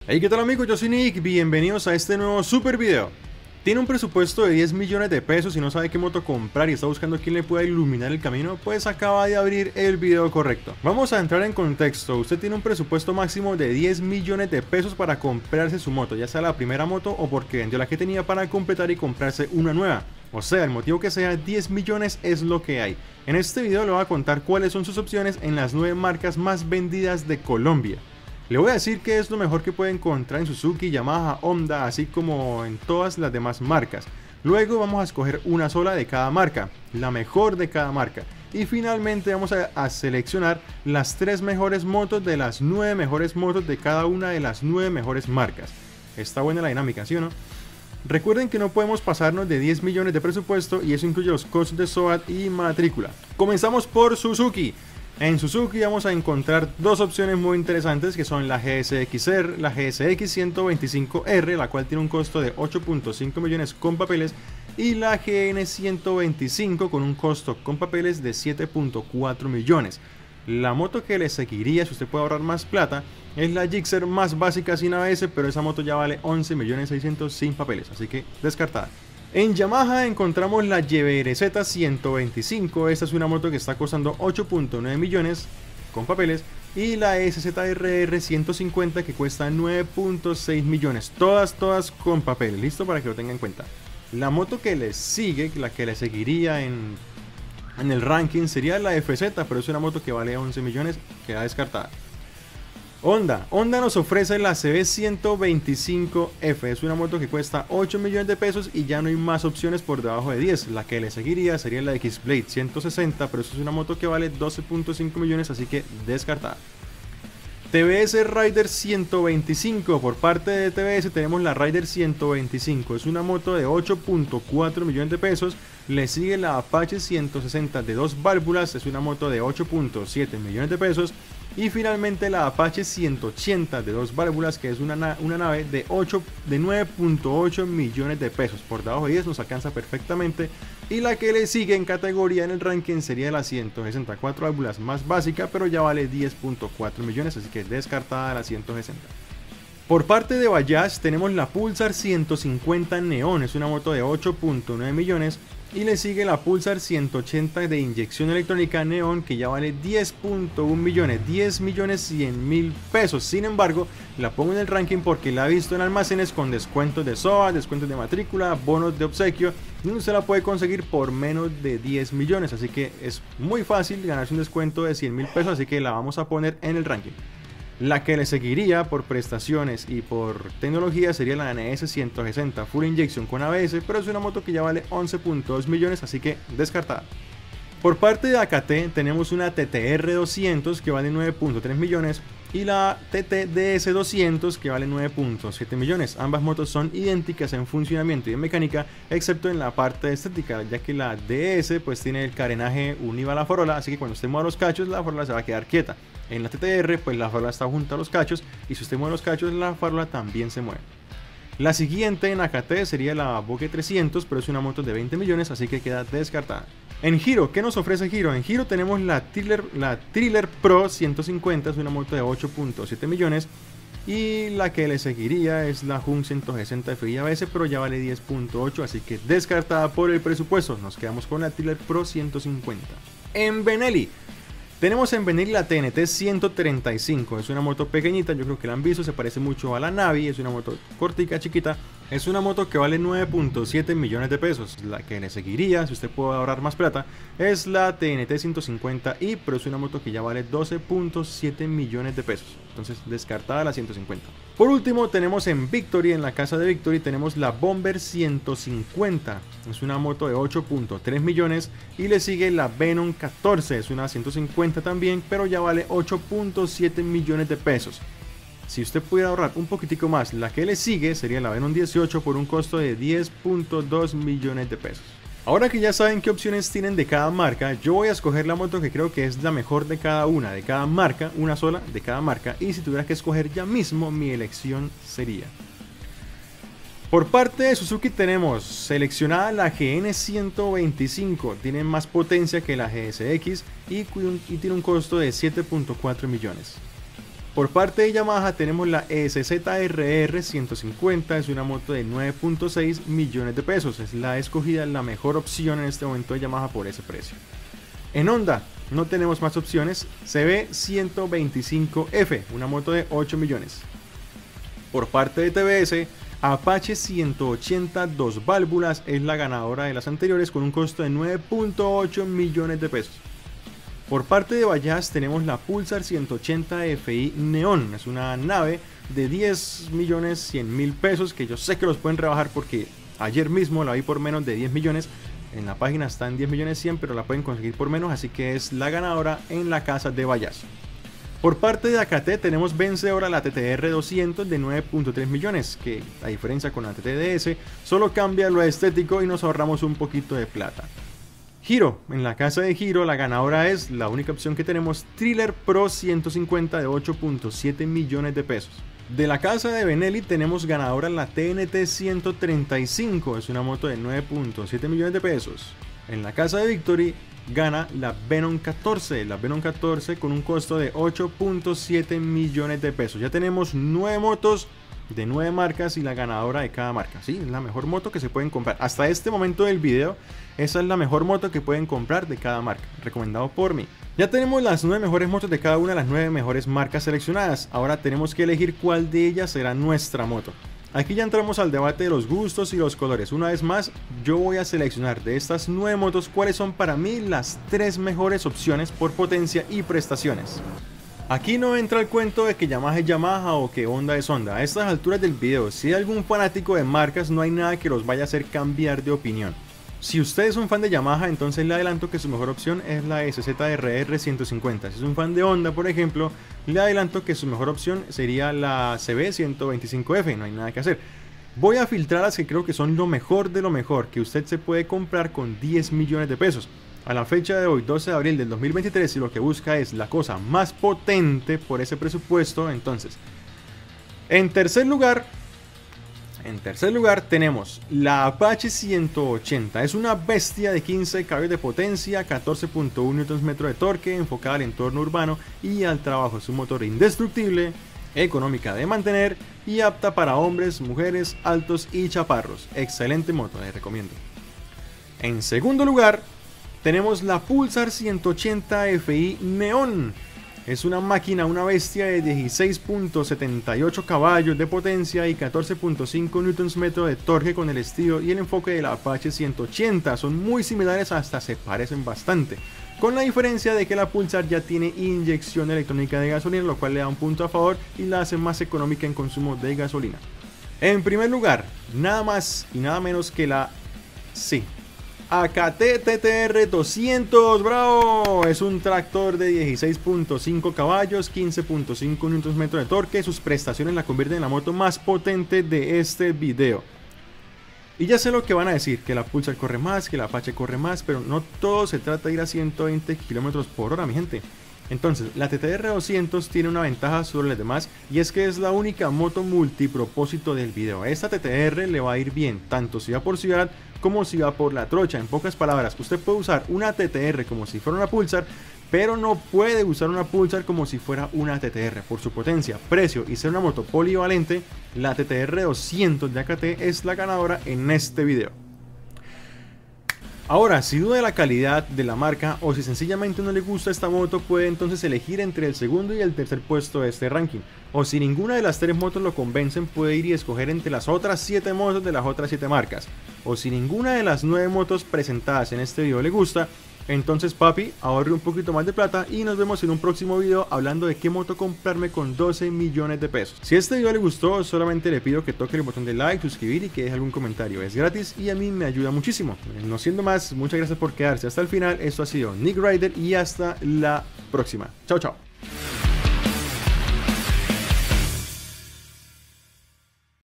Hey, ¿qué tal amigos? Yo soy Nick, bienvenidos a este nuevo super video. ¿Tiene un presupuesto de 10 millones de pesos y no sabe qué moto comprar y está buscando quién le pueda iluminar el camino? Pues acaba de abrir el video correcto. Vamos a entrar en contexto. Usted tiene un presupuesto máximo de 10 millones de pesos para comprarse su moto, ya sea la primera moto o porque vendió la que tenía para completar y comprarse una nueva. O sea, el motivo que sea, 10 millones es lo que hay. En este video le voy a contar cuáles son sus opciones en las 9 marcas más vendidas de Colombia. Le voy a decir que es lo mejor que puede encontrar en Suzuki, Yamaha, Honda, así como en todas las demás marcas. Luego vamos a escoger una sola de cada marca, la mejor de cada marca. Y finalmente vamos a seleccionar las 3 mejores motos de las 9 mejores motos de cada una de las 9 mejores marcas. Está buena la dinámica, ¿sí o no? Recuerden que no podemos pasarnos de 10 millones de presupuesto y eso incluye los costos de SOAT y matrícula. Comenzamos por Suzuki. En Suzuki vamos a encontrar dos opciones muy interesantes que son la GSX-R, la GSX 125R, la cual tiene un costo de 8.5 millones con papeles, y la GN 125 con un costo con papeles de 7.4 millones. La moto que le seguiría, si usted puede ahorrar más plata, es la Gixxer más básica sin ABS, pero esa moto ya vale 11.600.000 sin papeles, así que descartada. En Yamaha encontramos la YBRZ 125, esta es una moto que está costando 8.9 millones con papeles, y la SZRR 150 que cuesta 9.6 millones, todas con papeles, listo para que lo tengan en cuenta. La moto que le sigue, la que le seguiría en el ranking sería la FZ, pero es una moto que vale 11 millones, queda descartada. Honda nos ofrece la CB125F, es una moto que cuesta 8 millones de pesos y ya no hay más opciones por debajo de 10. La que le seguiría sería la X-Blade 160, pero eso es una moto que vale 12.5 millones, así que descartada. TBS Rider 125, por parte de TBS tenemos la Rider 125, es una moto de 8.4 millones de pesos. Le sigue la Apache 160 de 2 válvulas, es una moto de 8.7 millones de pesos. Y finalmente la Apache 180 de 2 válvulas, que es una nave de 9.8 millones de pesos. Por debajo de 10 nos alcanza perfectamente. Y la que le sigue en categoría en el ranking sería la 164 válvulas más básica, pero ya vale 10.4 millones, así que descartada la 160. Por parte de Bajaj tenemos la Pulsar 150 Neon, es una moto de 8.9 millones. Y le sigue la Pulsar 180 de inyección electrónica Neon, que ya vale 10.1 millones, 10 millones 100 mil pesos. Sin embargo, la pongo en el ranking porque la he visto en almacenes con descuentos de SOA, descuentos de matrícula, bonos de obsequio, y usted la puede conseguir por menos de 10 millones. Así que es muy fácil ganarse un descuento de 100 mil pesos, así que la vamos a poner en el ranking. La que le seguiría por prestaciones y por tecnología sería la NS 160 Full Injection con ABS, pero es una moto que ya vale 11.2 millones, así que descartada. Por parte de AKT tenemos una TTR 200 que vale 9.3 millones y la TTDS 200 que vale 9.7 millones. Ambas motos son idénticas en funcionamiento y en mecánica, excepto en la parte estética, ya que la DS pues tiene el carenaje unido a la farola, así que cuando usted mueva los cachos la farola se va a quedar quieta. En la TTR pues la farola está junto a los cachos y si usted mueve los cachos la farola también se mueve. La siguiente en AKT sería la Vogue 300, pero es una moto de 20 millones, así que queda descartada. En Hero, ¿qué nos ofrece Hero? En Hero tenemos la Thriller Pro 150, es una moto de 8.7 millones. Y la que le seguiría es la Hum 160 FI ABS, pero ya vale 10.8, así que descartada por el presupuesto. Nos quedamos con la Thriller Pro 150. En Benelli tenemos en Benelli la TNT 135, es una moto pequeñita, yo creo que la han visto, se parece mucho a la Navi, es una moto cortica, chiquita, es una moto que vale 9.7 millones de pesos. La que le seguiría, si usted puede ahorrar más plata, es la TNT 150i, pero es una moto que ya vale 12.7 millones de pesos, entonces descartada la 150. Por último tenemos en Victory, en la casa de Victory tenemos la Bomber 150, es una moto de 8.3 millones y le sigue la Venom 14, es una 150 también, pero ya vale 8.7 millones de pesos. Si usted pudiera ahorrar un poquitico más, la que le sigue sería la Venom 18 por un costo de 10.2 millones de pesos. Ahora que ya saben qué opciones tienen de cada marca, yo voy a escoger la moto que creo que es la mejor de cada una, de cada marca, una sola de cada marca, y si tuviera que escoger ya mismo, mi elección sería... Por parte de Suzuki tenemos seleccionada la GN 125, tiene más potencia que la GSX y tiene un costo de 7.4 millones. Por parte de Yamaha tenemos la SZRR 150, es una moto de 9.6 millones de pesos, es la escogida, la mejor opción en este momento de Yamaha por ese precio. En Honda no tenemos más opciones, CB 125F, una moto de 8 millones. Por parte de TBS, Apache 180 2 válvulas es la ganadora de las anteriores con un costo de 9.8 millones de pesos. Por parte de Bajaj tenemos la Pulsar 180 FI Neon, es una nave de 10.100.000 pesos que yo sé que los pueden rebajar porque ayer mismo la vi por menos de 10 millones, en la página está en 10.100.000 pero la pueden conseguir por menos, así que es la ganadora en la casa de Bajaj. Por parte de AKT tenemos vencedora la TTR 200 de 9.3 millones, que a diferencia con la TTDS solo cambia lo estético y nos ahorramos un poquito de plata. Hero, en la casa de Hero la ganadora es la única opción que tenemos, Thriller Pro 150 de 8.7 millones de pesos. De la casa de Benelli tenemos ganadora la TNT 135, es una moto de 9.7 millones de pesos. En la casa de Victory gana la Venom 14, con un costo de 8.7 millones de pesos. Ya tenemos 9 motos de 9 marcas y la ganadora de cada marca. Sí, es la mejor moto que se pueden comprar. Hasta este momento del video, esa es la mejor moto que pueden comprar de cada marca, recomendado por mí. Ya tenemos las 9 mejores motos de cada una de las 9 mejores marcas seleccionadas. Ahora tenemos que elegir cuál de ellas será nuestra moto. Aquí ya entramos al debate de los gustos y los colores. Una vez más, yo voy a seleccionar de estas 9 motos cuáles son para mí las 3 mejores opciones por potencia y prestaciones. Aquí no entra el cuento de que Yamaha es Yamaha o que Honda es Honda. A estas alturas del video, si hay algún fanático de marcas, no hay nada que los vaya a hacer cambiar de opinión. Si usted es un fan de Yamaha, entonces le adelanto que su mejor opción es la SZRR 150. Si es un fan de Honda, por ejemplo, le adelanto que su mejor opción sería la CB 125F, no hay nada que hacer. Voy a filtrar las que creo que son lo mejor de lo mejor que usted se puede comprar con 10 millones de pesos. A la fecha de hoy, 12 de abril del 2023, si lo que busca es la cosa más potente por ese presupuesto, entonces, en tercer lugar tenemos la Apache 180. Es una bestia de 15 caballos de potencia, 14.1 Nm de torque, enfocada al entorno urbano y al trabajo. Es un motor indestructible, económica de mantener y apta para hombres, mujeres, altos y chaparros. Excelente moto, les recomiendo. En segundo lugar tenemos la Pulsar 180 FI Neon. Es una máquina, una bestia de 16.78 caballos de potencia y 14.5 Nm de torque con el estilo y el enfoque de la Apache 180. Son muy similares, hasta se parecen bastante, con la diferencia de que la Pulsar ya tiene inyección electrónica de gasolina, lo cual le da un punto a favor y la hace más económica en consumo de gasolina. En primer lugar, nada más y nada menos que la AKT TTR 200, ¡bravo! Es un tractor de 16.5 caballos, 15.5 Nm de torque. Sus prestaciones la convierten en la moto más potente de este video. Y ya sé lo que van a decir, que la Pulsar corre más, que la Apache corre más, pero no todo se trata de ir a 120 km/h, mi gente. Entonces, la TTR 200 tiene una ventaja sobre las demás, y es que es la única moto multipropósito del video. A esta TTR le va a ir bien, tanto si va por ciudad como si va por la trocha. En pocas palabras, usted puede usar una TTR como si fuera una Pulsar, pero no puede usar una Pulsar como si fuera una TTR. Por su potencia, precio y ser una moto polivalente, la TTR 200 de AKT es la ganadora en este video. Ahora, si duda de la calidad de la marca o si sencillamente no le gusta esta moto, puede entonces elegir entre el segundo y el tercer puesto de este ranking. O si ninguna de las 3 motos lo convencen, puede ir y escoger entre las otras 7 motos de las otras 7 marcas. O si ninguna de las 9 motos presentadas en este video le gusta, entonces papi, ahorre un poquito más de plata y nos vemos en un próximo video hablando de qué moto comprarme con 12 millones de pesos. Si este video le gustó, solamente le pido que toque el botón de like, suscribir y que deje algún comentario. Es gratis y a mí me ayuda muchísimo. No siendo más, muchas gracias por quedarse hasta el final. Esto ha sido Nick Rider y hasta la próxima. Chao, chao.